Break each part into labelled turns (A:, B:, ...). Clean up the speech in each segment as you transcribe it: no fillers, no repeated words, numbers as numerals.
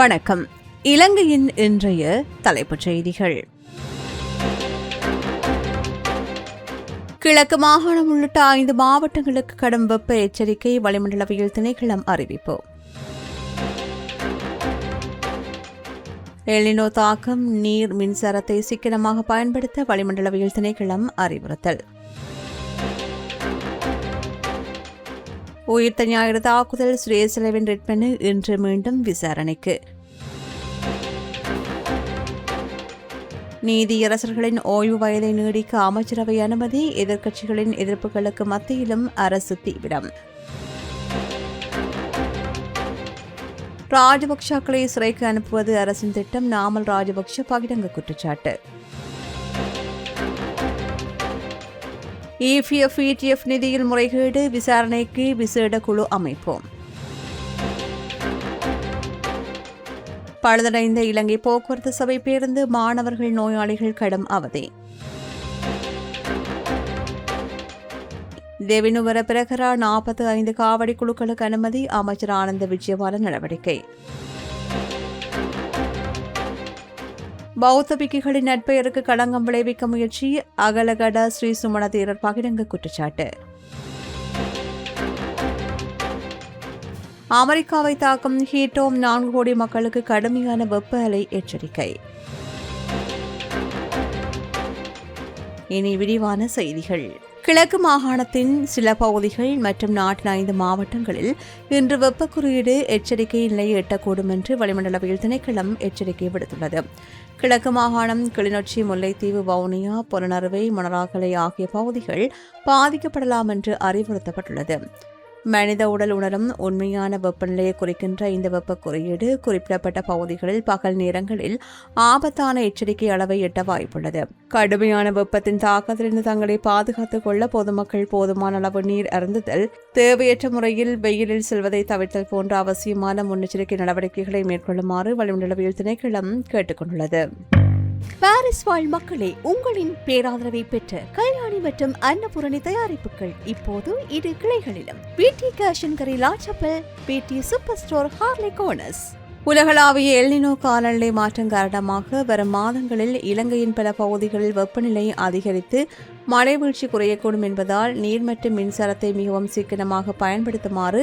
A: வணக்கம். இலங்கையின் இன்றைய தலைப்புச் செய்திகள். கிழக்கு மாகாணம் உள்ளிட்ட 5 மாவட்டங்களுக்கு கடும் வெப்ப எச்சரிக்கை, வளிமண்டலவியல் திணைக்களம் அறிவிப்பு. எல்னினோ தாக்கம், நீர் மின்சாரத்தை சிக்கனமாக பயன்படுத்த வளிமண்டலவியல் திணைக்களம் அறிவுறுத்தல். உயிர்த்த ஞாயிறு தாக்குதல், சுரேசலவின் ரிட்மனு இன்று மீண்டும் விசாரணைக்கு. நீதியரசர்களின் ஓய்வு வயதை நீடிக்க அமைச்சரவை அனுமதி, எதிர்க்கட்சிகளின் எதிர்ப்புகளுக்கு மத்தியிலும் அரசு தீவிரம். ராஜபக்சக்களை சிறைக்கு அனுப்புவது அரசின் திட்டம், நாமல் ராஜபக்ஷ பகிரங்க குற்றச்சாட்டு. EPF, ETF நிதியில் முறைகேடு, விசாரணைக்கு விசேட குழு அமைப்போம். பழுதடைந்த இலங்கை போக்குவரத்து சபை பேருந்து, மாணவர்கள் நோயாளிகள் கடும் அவதி. தேவினுவர பிரகரா 45 காவடி குழுக்களுக்கு அனுமதி, அமைச்சர் ஆனந்த விஜயபால நடவடிக்கை. பௌத்த பிக்குகளின் நட்பெயருக்கு களங்கம் விளைவிக்க முயற்சி, அகலகட ஸ்ரீ சுமண தேரர் பகிரங்க குற்றச்சாட்டு. அமெரிக்காவை தாக்கும் ஹீட்டோம், 4 கோடி மக்களுக்கு கடுமையான வெப்ப அலை எச்சரிக்கை. இனி விரிவான செய்திகள். கிழக்கு மாகாணத்தின் சில பகுதிகள் மற்றும் நாட்டின் 5 மாவட்டங்களில் இன்று வெப்ப குறியீடு எச்சரிக்கை நிலையை எட்டக்கூடும் என்று வளிமண்டலவியல் திணைக்களம் எச்சரிக்கை விடுத்துள்ளது. கிழக்கு மாகாணம், கிளிநொச்சி, முல்லைத்தீவு, வவுனியா, புலனறுவை, மொனராகலை ஆகிய பகுதிகள் பாதிக்கப்படலாம் என்று அறிவுறுத்தப்பட்டுள்ளது. மனித உடல் உணரும் உண்மையான வெப்பநிலையை குறிக்கின்ற இந்த வெப்ப குறியீடு குறிப்பிடப்பட்ட பகுதிகளில் பகல் நேரங்களில் ஆபத்தான எச்சரிக்கை அளவை எட்ட வாய்ப்புள்ளது. கடுமையான வெப்பத்தின் தாக்கத்திலிருந்து தங்களை பாதுகாத்துக் கொள்ள பொதுமக்கள் போதுமான அளவு நீர் அருந்துதல், தேவையற்ற முறையில் வெயிலில் செல்வதை தவிர்த்தல் போன்ற அவசியமான முன்னெச்சரிக்கை நடவடிக்கைகளை மேற்கொள்ளுமாறு வளிமண்டலவியல் திணைக்களம் கேட்டுக் கொண்டுள்ளது. பாரிஸ் வாழ் மக்களே, உங்களின் பேராதரவை பெற்ற கல்யாணி மற்றும் அன்னபூரணி தயாரிப்புகள் இப்போது 2 கிளைகளிலும். பிடி கேஷன் கரி லாச்சப்பல், பிடி சூப்பர் ஸ்டோர், ஹார்லி கோனஸ். உலகளாவிய எல்னினோ காலநிலை மாற்றம் காரணமாக வரும் மாதங்களில் இலங்கையின் பல பகுதிகளில் வெப்பநிலை அதிகரித்து மழை வீழ்ச்சி குறையக்கூடும் என்பதால் நீர் மற்றும் மின்சாரத்தை மிகவும் சிக்கனமாக பயன்படுத்துமாறு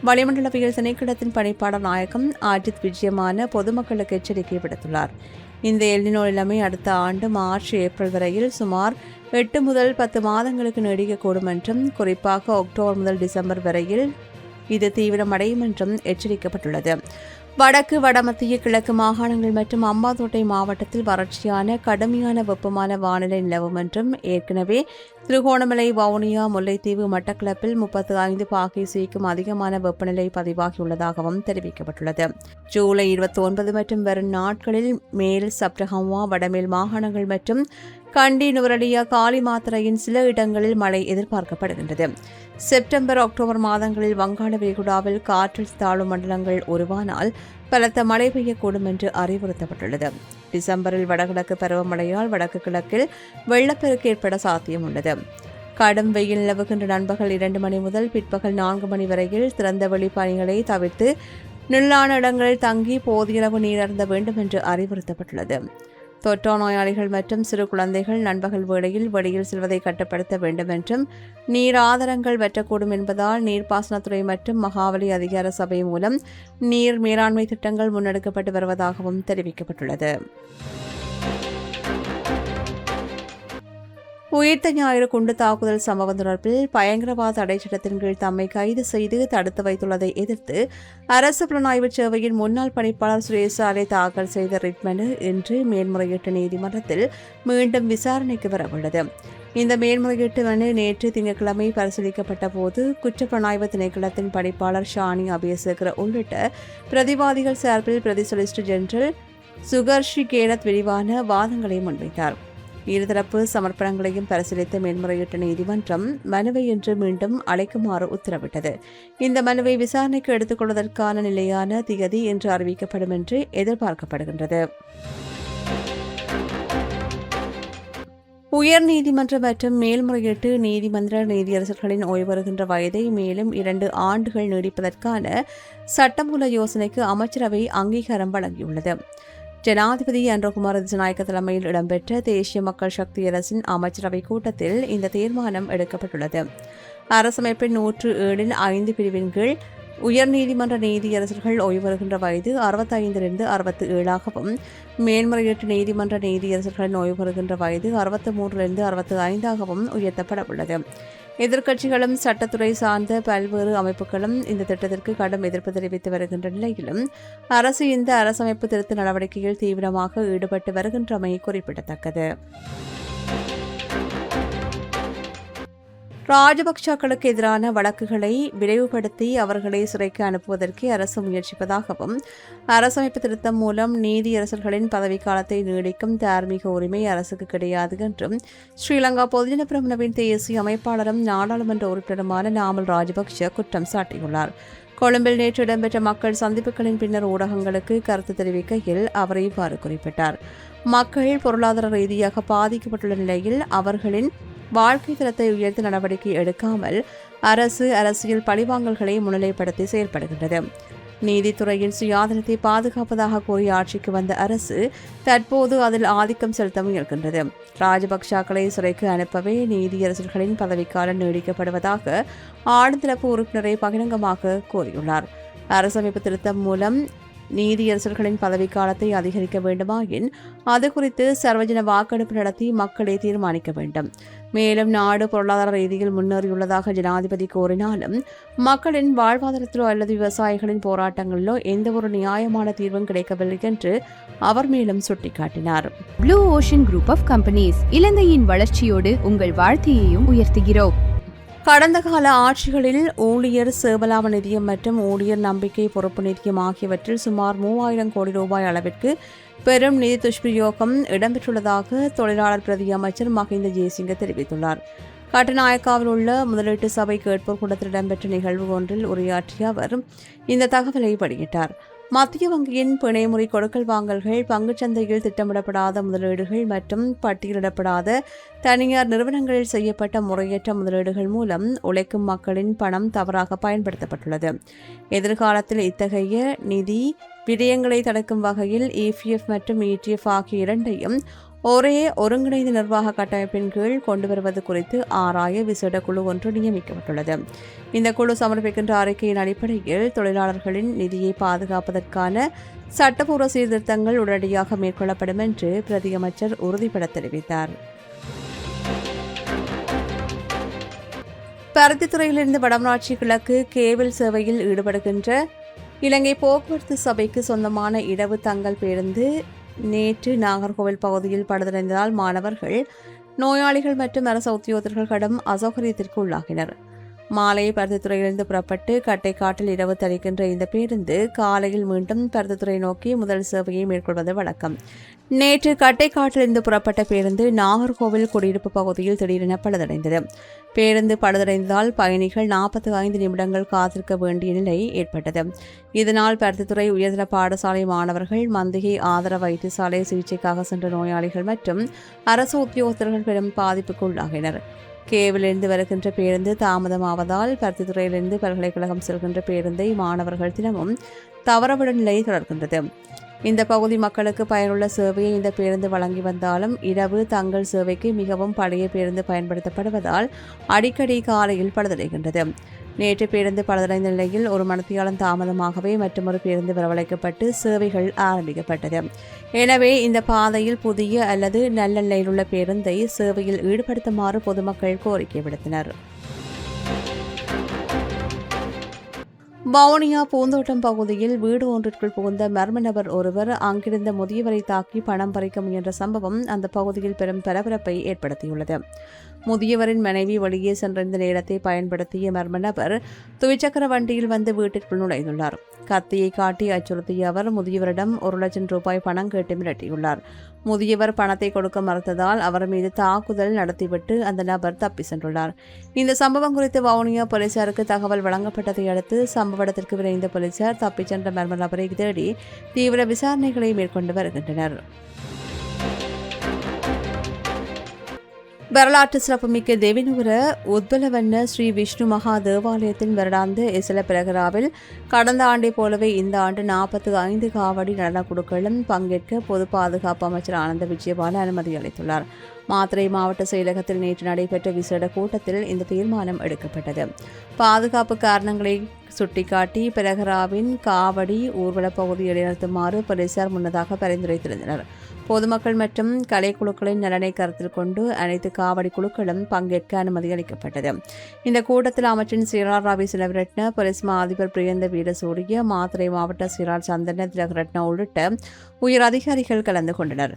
A: வளிமண்டலவியல் திணைக்களத்தின் பணிப்பாளர் நாயகம் அஜித் விஜயமான பொதுமக்களுக்கு எச்சரிக்கை விடுத்துள்ளார். இந்த எல்னினோ நிலைமை அடுத்த ஆண்டு மார்ச், ஏப்ரல் வரையில் சுமார் 8 முதல் 10 மாதங்களுக்கு நீடிக்கக்கூடும் என்றும், குறிப்பாக அக்டோபர் முதல் டிசம்பர் வரையில் இது தீவிரமடையும் என்றும் எச்சரிக்கப்பட்டுள்ளது. வடக்கு, வடமத்திய, கிழக்கு மாகாணங்கள் மற்றும் அம்பாந்தோட்டை மாவட்டத்தில் வறட்சியான கடுமையான வெப்பமான வானிலை நிலவும் என்றும், ஏற்கனவே திருகோணமலை, வவுனியா, முல்லைத்தீவு, மட்டக்களப்பில் 35 பாகைசிக்கும் அதிகமான வெப்பநிலை பதிவாகியுள்ளதாகவும் தெரிவிக்கப்பட்டுள்ளது. ஜூலை 29 மற்றும் வரும் நாட்களில் மேல் சப்ரஹமுவா, வடமேல் மாகாணங்கள் மற்றும் கண்டி, நுவரெலியா, காலிமாத்தறையின் சில இடங்களில் மழை எதிர்பார்க்கப்படுகின்றது. செப்டம்பர், அக்டோபர் மாதங்களில் வங்காள விரிகுடாவில் காற்றழுத்த தாழ்வு மண்டலங்கள் உருவானால் பலத்த மழை பெய்யக்கூடும் என்று அறிவுறுத்தப்பட்டுள்ளது. டிசம்பரில் வடகிழக்கு பருவமழையால் வடக்கு கிழக்கில் வெள்ளப்பெருக்கு ஏற்பட சாத்தியம் உள்ளது. கடும் வெயில் நிலவுகின்ற நண்பகல் 2 மணி முதல் பிற்பகல் 4 மணி வரையில் திறந்தவெளி பணிகளை தவிர்த்து நிழலான இடங்களில் தங்கி போதியளவு நீர் அருந்த வேண்டும் என்று அறிவுறுத்தப்பட்டுள்ளது. தொற்றா நோயாளிகள் மற்றும் சிறு குழந்தைகள் நண்பகல் வேளையில் வெளியில் செல்வதை கட்டுப்படுத்த வேண்டும் என்றும், நீர் ஆதாரங்கள் வற்றக்கூடும் என்பதால் நீர்ப்பாசனத்துறை மற்றும் மகாவலி அதிகார சபை மூலம் நீர் மேலாண்மை திட்டங்கள் முன்னெடுக்கப்பட்டு வருவதாகவும் தெரிவிக்கப்பட்டுள்ளது. உயிர்த்த ஞாயிறு குண்டு தாக்குதல் சம்பவம் தொடர்பில் பயங்கரவாத தடை சட்டத்தின் கீழ் தம்மை கைது செய்து தடுத்து வைத்துள்ளதை எதிர்த்து அரசு புலனாய்வு சேவையின் முன்னாள் பணிப்பாளர் சுரேசாலை தாக்கல் செய்த ரிட்மனு இன்று மேல்முறையீட்டு நீதிமன்றத்தில் மீண்டும் விசாரணைக்கு வரவுள்ளது. இந்த மேல்முறையீட்டு மனு நேற்று திங்கட்கிழமை பரிசீலிக்கப்பட்ட போது குற்றப்புலனாய்வு திணைக்களத்தின் பணிப்பாளர் ஷானி அபேசகர உள்ளிட்ட பிரதிவாதிகள் சார்பில் பிரதி சொலிசிட்டர் ஜெனரல் சுகர்ஷி கேரத் விரிவான வாதங்களை முன்வைத்தார். இருதரப்பு சமர்ப்பணங்களையும் பரிசீலித்த மேல்முறையீட்டு நீதிமன்றம் மனுவை இன்று மீண்டும் அழைக்குமாறு உத்தரவிட்டது. இந்த மனுவை விசாரணைக்கு எடுத்துக் கொள்வதற்கான நிலையான திகதி இன்று அறிவிக்கப்படும் என்று எதிர்பார்க்கப்படுகின்றது. உயர் நீதிமன்ற மற்றும் மேல்முறையீட்டு நீதிமன்ற நீதியரசர்களின் ஓய்வு வருகின்ற வயதை மேலும் 2 ஆண்டுகள் நீடிப்பதற்கான சட்டமூல யோசனைக்கு அமைச்சரவை அங்கீகாரம் வழங்கியுள்ளது. ஜனாதிபதி அன்றகுமார் திசாநாயக்க தலைமையில் இடம்பெற்ற தேசிய மக்கள் சக்தி அரசின் அமைச்சரவை கூட்டத்தில் இந்த தீர்மானம் எடுக்கப்பட்டுள்ளது. அரசமைப்பின் 107 5 பிரிவின் கீழ் உயர்நீதிமன்ற நீதியரசர்கள் ஓய்வு வருகின்ற வயது 65 67ஆகவும் மேல்முறையீட்டு நீதிமன்ற நீதியரசர்களின் ஓய்வு வருகின்ற வயது 63 65ஆகவும் உயர்த்தப்பட உள்ளது. எதிர்க்கட்சிகளும் சட்டத்துறை சார்ந்த பல்வேறு அமைப்புகளும் இந்த திட்டத்திற்கு கடும் எதிர்ப்பு தெரிவித்து வருகின்ற நிலையிலும் அரசு இந்த அரசமைப்பு திருத்த நடவடிக்கையில் தீவிரமாக ஈடுபட்டு வருகின்றமை குறிப்பிடத்தக்கது. ராஜபக்சக்களுக்கு எதிரான வழக்குகளை விரைவுபடுத்தி அவர்களை சிறைக்கு அனுப்புவதற்கு அரசு முயற்சிப்பதாகவும் அரசமைப்பு திருத்தம் மூலம் நீதியரசர்களின் பதவிக்காலத்தை நீடிக்கும் தார்மீக உரிமை அரசுக்கு கிடையாது என்றும் ஸ்ரீலங்கா பொதுஜன பிரமுனவின் தேசிய அமைப்பாளரும் நாடாளுமன்ற உறுப்பினருமான நாமல் ராஜபக்ஷ குற்றம் சாட்டியுள்ளார். கொழும்பில் நேற்று இடம்பெற்ற மக்கள் சந்திப்புகளின் பின்னர் ஊடகங்களுக்கு கருத்து தெரிவிக்கையில் அவர் இவ்வாறு குறிப்பிட்டார். மக்கள் பொருளாதார ரீதியாக பாதிக்கப்பட்டுள்ள நிலையில் அவர்களின் வாழ்க்கை தரத்தை உயர்த்த நடவடிக்கை எடுக்காமல் அரசு அரசியல் பழிவாங்கல்களை முன்னிலைப்படுத்தி செயல்படுகின்றது. நீதித்துறையின் சுயாதீனத்தை பாதுகாப்பதாக கூறி ஆட்சிக்கு வந்த அரசு தற்போது அதில் ஆதிக்கம் செலுத்த முயல்கின்றது. ராஜபக்சாக்களை சிறைக்கு அனுப்பவே நீதியரசர்களின் பதவிக்காலம் நீடிக்கப்படுவதாக ஆளுந்தரப்பு உறுப்பினரை பகிரங்கமாக கூறியுள்ளார். அரசமைப்பு திருத்தம் மூலம் நீதியரசர்களின் பதவிக்காலத்தை அதிகரிக்க வேண்டுமாயின் அது குறித்து சர்வஜன வாக்கெடுப்பு நடத்தி மக்களை தீர்மானிக்க வேண்டும். மேலும் நாடு பொருளாதார ரீதியில் முன்னேறியுள்ளதாக ஜனாதிபதி கூறினாலும் மக்களின் வாழ்வாதாரத்திலோ அல்லது விவசாயிகளின் போராட்டங்களிலோ எந்தவொரு நியாயமான தீர்வும் கிடைக்கவில்லை என்று அவர் மேலும் சுட்டிக்காட்டினார்.
B: Blue ocean group of companies இலங்கையின் வளர்ச்சியோடு உங்கள் வாழ்க்கையையும் உயர்த்துகிறோம்.
A: கடந்த கால ஆட்சிகளில் ஊழியர் சேவலாப நிதியம் மற்றும் ஊழியர் நம்பிக்கை பொறுப்பு நிதியம் ஆகியவற்றில் சுமார் 3000 கோடி ரூபாய் அளவிற்கு பெரும் நிதி துஷ்பிரயோகம் இடம்பெற்றுள்ளதாக தொழிலாளர் பிரதி அமைச்சர் மஹிந்த ஜெயசிங்க தெரிவித்துள்ளார். கட்டுநாயக்காவில் உள்ள முதலீட்டு சபை கேட்போர் கூட்டத்தில் இடம்பெற்ற நிகழ்வு ஒன்றில் உரையாற்றிய அவர் இந்த தகவலை வெளியிட்டார். மத்திய வங்கியின் பிணைமுறை கொடுக்கல் வாங்கல்கள், பங்குச்சந்தையில் திட்டமிடப்படாத முதலீடுகள் மற்றும் பட்டியலிடப்படாத தனியார் நிறுவனங்களில் செய்யப்பட்ட முறையற்ற முதலீடுகள் மூலம் உழைக்கும் மக்களின் பணம் தவறாக பயன்படுத்தப்பட்டுள்ளது. எதிர்காலத்தில் இத்தகைய நிதி விடயங்களை தடுக்கும் வகையில் EPF மற்றும் ETF ஆகிய இரண்டையும் ஒரே ஒருங்கிணைந்த நிர்வாக கட்டமைப்பின் கீழ் கொண்டு வருவது குறித்து ஆராய விசேட குழு ஒன்று நியமிக்கப்பட்டுள்ளது. இந்த குழு சமர்ப்பிக்கின்ற அறிக்கையின் அடிப்படையில் தொழிலாளர்களின் நிதியை பாதுகாப்பதற்கான சட்டப்பூர்வ சீர்திருத்தங்கள் உடனடியாக மேற்கொள்ளப்படும் என்று பிரதியமைச்சர் உறுதிபட தெரிவித்தார். பருத்தித்துறையிலிருந்து வடமராட்சி கிழக்கு கேபிள் சேவையில் ஈடுபடுகின்ற இலங்கை போக்குவரத்து சபைக்கு சொந்தமான இடவு தங்கள் பேருந்து நேற்று நாகர்கோவில் பகுதியில் பழுதடைந்ததால் மாணவர்கள், நோயாளிகள் மற்றும் அரசு உத்தியோகத்தர்கள் கடும் அசௌகரியத்திற்கு உள்ளாகினர். மாலை பருத்தித்துறையிலிருந்து புறப்பட்டு கட்டைக்காட்டில் இரவு தரிக்கின்ற இந்த பேருந்து காலையில் மீண்டும் பருத்தித்துறை நோக்கி முதல் சேவையை மேற்கொள்வது வழக்கம். நேற்று கட்டைக்காட்டிலிருந்து புறப்பட்ட பேருந்து நாகர்கோவில் குடியிருப்பு பகுதியில் திடீரென பழுதடைந்தது. பேருந்து பழுதடைந்ததால் பயணிகள் 45 நிமிடங்கள் காத்திருக்க வேண்டிய நிலை ஏற்பட்டது. இதனால் பருத்தித்துறை உயர்தர பாடசாலை மாணவர்கள், மந்திகை ஆதரவு வைத்தியசாலை சிகிச்சைக்காக சென்ற நோயாளிகள் மற்றும் அரசு உத்தியோகத்தர்கள் பெரும் பாதிப்புக்கு உள்ளாகினர். கேவிலிருந்து வருகின்ற பேருந்து தாமதமாவதால் பருத்தித்துறையிலிருந்து பல்கலைக்கழகம் செல்கின்ற பேருந்தை மாணவர்கள் தினமும் தவறவிடும் நிலை தொடர்கின்றது. இந்த பகுதி மக்களுக்கு பயனுள்ள சேவையை இந்த பேருந்து வழங்கி வந்தாலும் இரவு தங்கள் சேவைக்கு மிகவும் பழைய பேருந்து பயன்படுத்தப்படுவதால் அடிக்கடி காலையில் பழுதடைகின்றது. நேற்று பேருந்து பழுதடைந்த நிலையில் ஒரு மணித்தியாலம் தாமதமாகவே மற்றொரு பேருந்து வரவழைக்கப்பட்டு சேவைகள் ஆரம்பிக்கப்பட்டது. எனவே இந்த பாதையில் புதிய அல்லது நல்ல நிலையில் உள்ள பேருந்தை சேவையில் ஈடுபடுத்துமாறு பொதுமக்கள் கோரிக்கை விடுத்தனர். வவுனியா பூந்தோட்டம் பகுதியில் வீடு ஒன்றிற்குள் புகுந்த மர்ம நபர் ஒருவர் அங்கிருந்த முதியவரை தாக்கி பணம் பறிக்க முயன்ற சம்பவம் அந்த பகுதியில் பெரும் பரபரப்பை ஏற்படுத்தியுள்ளது. முதியவரின் மனைவி வெளியே சென்றிருந்த நேரத்தை பயன்படுத்திய மர்ம நபர் துவிச்சக்கர வண்டியில் வந்து வீட்டிற்குள் நுழைந்துள்ளார். கத்தியை காட்டி அச்சுறுத்திய அவர் முதியவரிடம் 1 லட்சம் ரூபாய் பணம் கேட்டு மிரட்டியுள்ளார். முதியவர் பணத்தை கொடுக்க மறுத்ததால் அவர் மீது தாக்குதல் நடத்திவிட்டு அந்த நபர் தப்பி சென்றுள்ளார். இந்த சம்பவம் குறித்து வவுனியா போலீசாருக்கு தகவல் வழங்கப்பட்டதை அடுத்து சம்பவ இடத்திற்கு விரைந்த போலீசார் தப்பிச் சென்ற மர்ம நபரை தேடி தீவிர விசாரணைகளை மேற்கொண்டு வருகின்றனர். வரலாற்று சிறப்புமிக்க தேவினுவர உத்பலவண்ண ஸ்ரீ விஷ்ணு மகா தேவாலயத்தின் வருடாந்த இசல பிரகராவில் கடந்த ஆண்டை போலவே இந்த ஆண்டு 45 காவடி நடனக் குழுக்களும் பங்கேற்க பொது பாதுகாப்பு அமைச்சர் ஆனந்த விஜயபால அனுமதி அளித்துள்ளார். மாத்தறை மாவட்ட செயலகத்தில் நேற்று நடைபெற்ற விசேட கூட்டத்தில் இந்த தீர்மானம் எடுக்கப்பட்டது. பாதுகாப்பு காரணங்களை சுட்டிக்காட்டி பிரகராவின் காவடி ஊர்வல பகுதியை இடைநிறுத்துமாறு போலீசார் முன்னதாக பரிந்துரைத்திருந்தனர். பொதுமக்கள் மற்றும் கலைக்குழுக்களின் நலனை கருத்தில் கொண்டு அனைத்து காவடி குழுக்களும் பங்கேற்க அனுமதி அளிக்கப்பட்டது. இந்த கூட்டத்தில் அமைச்சரின் சீரார் ராவி சிலவரட்ன, போலீஸ் மா அதிபர் பிரியந்த வீரசூரிய, மாத்தறை மாவட்ட சீரார் சந்தன திலகரட்ன உள்ளிட்ட உயர் அதிகாரிகள் கலந்து கொண்டனர்.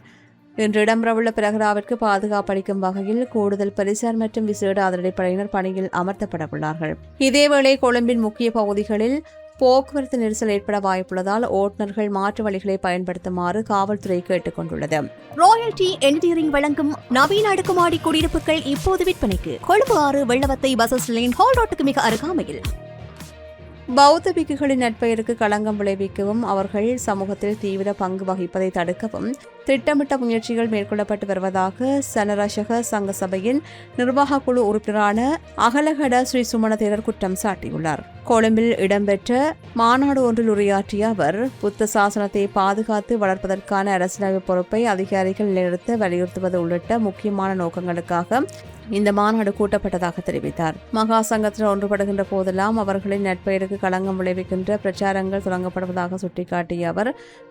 A: இன்று இடம்பெறவுள்ள பிரகராவிற்கு பாதுகாப்பு அளிக்கும் வகையில் கூடுதல் போலீசார் மற்றும் விசேட அதிரடிப்படையினர் பணியில் அமர்த்தப்பட உள்ளார்கள். இதேவேளை கொழும்பின் முக்கிய பகுதிகளில் போக்குவரத்து நெரிசல் ஏற்பட வாய்ப்புள்ளதால் ஓட்டுநர்கள் மாற்று வழிகளை பயன்படுத்துமாறு காவல்துறை கேட்டுக் கொண்டுள்ளது.
C: ராயல்டி என்ஜினியரிங் வழங்கும் நவீன அடுக்குமாடி குடியிருப்புகள் இப்போது விற்பனைக்கு. Colombo 6 Wellawatte bus line hall ரோட்டுக்கு மிக அருகாமையில்.
A: பௌத்த பிக்குகளின் நட்பெயருக்கு களங்கம் விளைவிக்கவும் அவர்கள் சமூகத்தில் தீவிர பங்கு வகிப்பதை தடுக்கவும் திட்டமிட்ட முயற்சிகள் மேற்கொள்ளப்பட்டு வருவதாக சனரசக சங்க சபையின் நிர்வாக குழு உறுப்பினரான அகலகட ஸ்ரீ சுமண தேரர் குற்றம் சாட்டியுள்ளார். கொழும்பில் இடம்பெற்ற மாநாடு ஒன்றில் உரையாற்றிய அவர், புத்த சாசனத்தை பாதுகாத்து வளர்ப்பதற்கான அரசியலமைப்பு பொறுப்பை அதிகாரிகள் நிலைநிறுத்த வலியுறுத்துவது உள்ளிட்ட முக்கியமான நோக்கங்களுக்காக இந்த மாநாடு கூட்டப்பட்டதாக தெரிவித்தார். மகா சங்கத்தினர் ஒன்றுபடுகின்ற போதெல்லாம் அவர்களின் நட்பெயருக்கு களங்கம் விளைவிக்கின்ற பிரச்சாரங்கள் தொடங்கப்படுவதாக சுட்டிக்காட்டிய அவர்,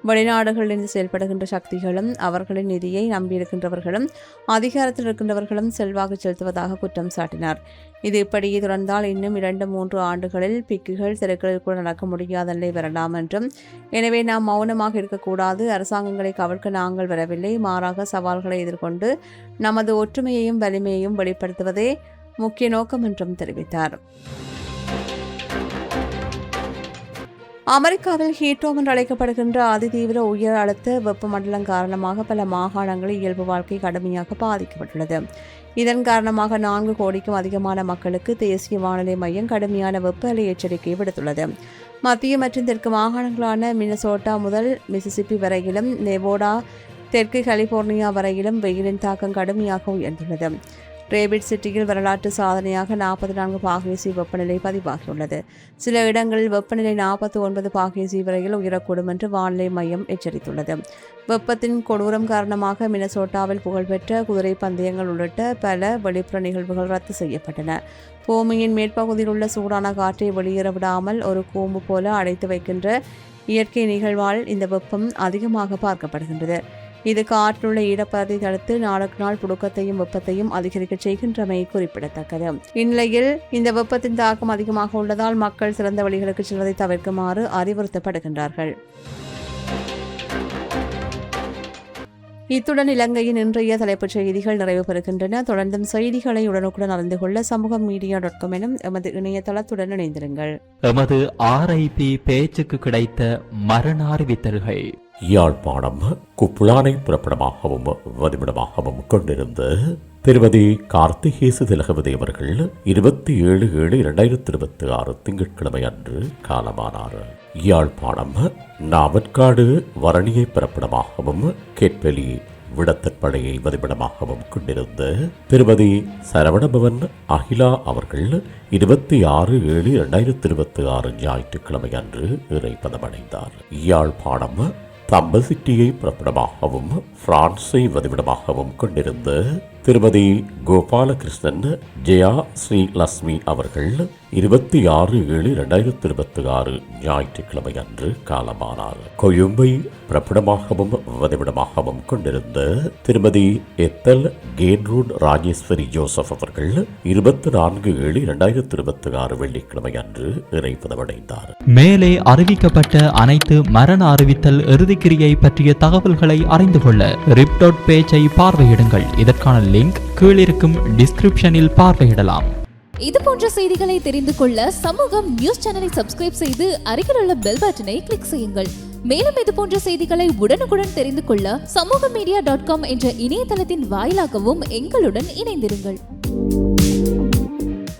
A: வெளிநாடுகளிலிருந்து செயல்படுகின்ற சக்திகளும் அவர்களின் நிதியை நம்பியிருக்கின்றவர்களும் அதிகாரத்தில் இருக்கின்றவர்களும் செல்வாக்கு செலுத்துவதாக குற்றம் சாட்டினார். இது இப்படியே தொடர்ந்தால் இன்னும் 2-3 ஆண்டுகளில் பிக்குகள் தெருக்களில் கூட நடக்க முடியாத நிலை வரலாம் என்றும், எனவே நாம் மௌனமாக இருக்கக்கூடாது. அரசாங்கங்களை கவிழ்க்க நாங்கள் வரவில்லை, மாறாக சவால்களை எதிர்கொண்டு நமது ஒற்றுமையையும் வலிமையையும் வெளிப்படுத்துவதே முக்கிய நோக்கம் என்றும் தெரிவித்தார். அமெரிக்காவில் ஹீட்ரோம் என்று அழைக்கப்படுகின்ற அதிதீவிர உயர் அழுத்த வெப்பமண்டலம் காரணமாக பல மாகாணங்களில் இயல்பு வாழ்க்கை கடுமையாக பாதிக்கப்பட்டுள்ளது. இதன் காரணமாக 4 கோடிக்கும் அதிகமான மக்களுக்கு தேசிய வானிலை மையம் கடுமையான வெப்ப அலை எச்சரிக்கை விடுத்துள்ளது. மத்திய மற்றும் தெற்கு மாகாணங்களான மினசோட்டா முதல் மிசிசிப்பி வரையிலும், நெவாடா தெற்கு கலிபோர்னியா வரையிலும் வெயிலின் தாக்கம் கடுமையாக உயர்ந்துள்ளது. ரேபிட் சிட்டியில் வரலாற்று சாதனையாக 44 பாகை வெப்பநிலை பதிவாகியுள்ளது. சில இடங்களில் வெப்பநிலை 49 பாகை வரையில் உயரக்கூடும் என்று வானிலை மையம் எச்சரித்துள்ளது. வெப்பத்தின் கொடூரம் காரணமாக மினசோட்டாவில் புகழ்பெற்ற குதிரை பந்தயங்கள் உள்ளிட்ட பல வெளிப்புற நிகழ்வுகள் ரத்து செய்யப்பட்டன. பூமியின் மேற்பகுதியில் உள்ள சூடான காற்றை வெளியேற விடாமல் ஒரு கூம்பு போல அடைத்து வைக்கின்ற இயற்கை நிகழ்வால் இந்த வெப்பம் அதிகமாக பார்க்கப்படுகின்றது. இது காற்றிலுள்ள ஈரப்பதத்தை தடுத்து நாளுக்கு நாள் புழுக்கத்தையும் வெப்பத்தையும் அதிகரிக்க செய்கின்றமை குறிப்பிடத்தக்கது. இந்நிலையில் இந்த வெப்பத்தின் தாக்கம் அதிகமாக உள்ளதால் மக்கள் சிறந்த வழிகளுக்கு செல்வதை தவிர்க்குமாறு அறிவுறுத்தப்படுகின்றார்கள். இத்துடன் இலங்கையின் இன்றைய தலைப்புச் செய்திகள் நிறைவு பெறுகின்றன. தொடர்ந்தும் செய்திகளை உடனுக்குடன் அறிந்து கொள்ள சமூகமீடியா.com எனும் எமது இணையதளத்துடன் இணைந்திருங்கள்.
D: எமது RIP பேச்சுக்கு கிடைத்த மரண அறிவித்தல்கள்.
E: யாழ்ப்பாணம் குப்புளானை புறப்படமாகவும் வதிவிடமாகவும் கொண்டிருந்த திருமதி கார்த்திகேசு திலகவதி அவர்கள் 27/7/2026 திங்கட்கிழமை அன்று காலமானார். யாழ்ப்பாணம் நாவற்காடு வரணியை பிறப்பிடமாகவும் கேட்பெலி விடத்தற்படையை வதிவிடமாகவும் கொண்டிருந்த திருமதி சரவணபவன் அகிலா அவர்கள் 26/7/2026 ஞாயிற்றுக்கிழமை அன்று இறைப்பதமடைந்தார். யாழ்ப்பாணம் தம்பசிட்டியை பிறப்பிடமாகவும் பிரான்ஸை வதிவிடமாகவும் கொண்டிருந்த திருமதி கோபாலகிருஷ்ணன் ஜெயா ஸ்ரீ லட்சுமி அவர்கள் 26/7/2026 ஞாயிற்றுக்கிழமை அன்று காலமானார். கொழும்பை பிறப்பிடமாகவும் வதிவிடமாகவும் கொண்டிருந்த திருமதி எத்தல் கேன்ரூன் ராஜேஸ்வரி ஜோசப் அவர்கள் 24/7/2026 வெள்ளிக்கிழமை அன்று இறைப்பதமடைந்தார்.
D: மேலே அறிவிக்கப்பட்ட அனைத்து மரண அறிவித்தல் இறுதிக்கிரியை பற்றிய தகவல்களை அறிந்து கொள்ள ரிப் பேஜை பார்வையிடுங்கள். இதற்கான லிங்க் கீழிருக்கும் டிஸ்கிரிப்ஷனில் பார்வையிடலாம்.
F: இது போன்ற செய்திகளை தெரிந்து கொள்ள சமூகம் நியூஸ் சேனலை சப்ஸ்கிரைப் செய்து அருகில் உள்ள பெல் பட்டனை கிளிக் செய்யுங்கள். மேலும் இது போன்ற செய்திகளை உடனுக்குடன் தெரிந்து கொள்ள சமூகமீடியா.com என்ற இணையதளத்தின் வாயிலாகவும் எங்களுடன் இணைந்திருங்கள்.